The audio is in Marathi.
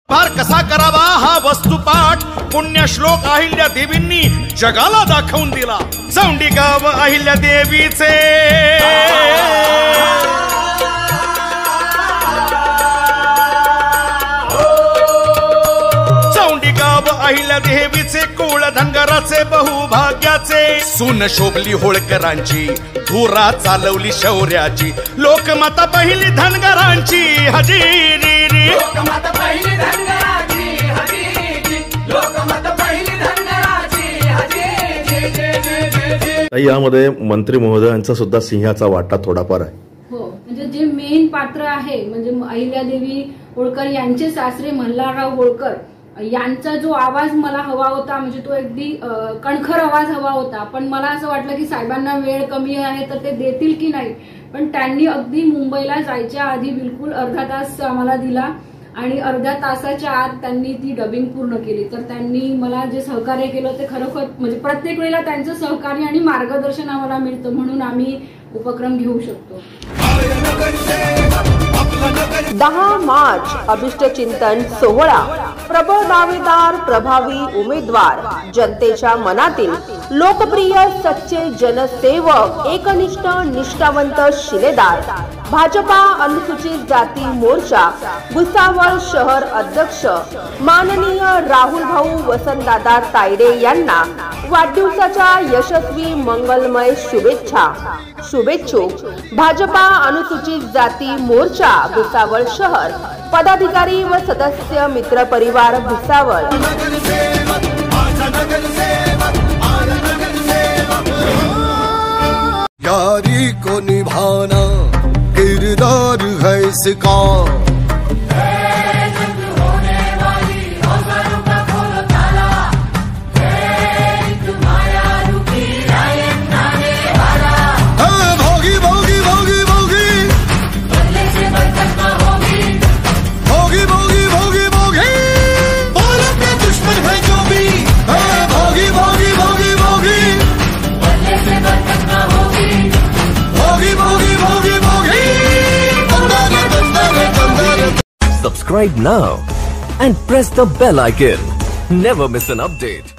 फार कसा करावा हा वस्तुपाठ पुण्य श्लोक अहिल्या देवींनी जगाला दाखवून दिला। चौंडिगाव अहिल्या देवीचे अहिल्या देवीचे कुळ धनगराचे बहुभाग्याचे सून शोभली होळकरांची धुरा चालवली शौर्याची लोकमाता पहिली धनगरांची हजेरी लोकमाता पहिली धनगरांची हजेरी लोकमाता पहिली धनगरांची हजेरी। यामध्ये मंत्री महोदयांचा सुद्धा सिंहाचा वाटा थोडाफार आहे। हो म्हणजे जे मेन पात्र आहे म्हणजे अहिल्यादेवी होळकर यांचे सासरे मल्हारराव होळकर यांचा जो आवाज मला हवा होता म्हणजे तो अगदी कणखर आवाज हवा होता। पण मला असं वाटलं की साहेबांना वेळ कमी आहे तर ते देतील की नाही, पण त्यांनी अगदी मुंबईला जायच्या आधी बिलकुल अर्धा तास आम्हाला दिला आणि अर्ध्या तासाच्या आत त्यांनी ती डबिंग पूर्ण केली। तर त्यांनी मला जे सहकार्य केलं ते खरोखर म्हणजे प्रत्येक वेळेला त्यांचं सहकार्य आणि मार्गदर्शन आम्हाला मिळतं म्हणून आम्ही उपक्रम घेऊ शकतो। 10 मार्च अभिष्ट चिंतन सोहळा, प्रबळ दावेदार प्रभावी उमेदवार, जनतेच्या मनातील लोकप्रिय सच्चे जनसेवक, एकनिष्ठ निष्ठावंत शिलेदार, भाजपा अनुसूचित जाती मोर्चा भुसावळ शहर अध्यक्ष माननीय राहुल भाऊ वसंतदादा तायडे यांना वाढदिवसाच्या यशस्वी मंगलमय शुभेच्छा। शुभेच्छुक भाजपा अनुसूचित जाती मोर्चा भुसावळ शहर पदाधिकारी व सदस्य मित्र परिवार भुसावळ। यारी को निभाना किरदार है इसका, Subscribe now and press the bell icon. Never miss an update.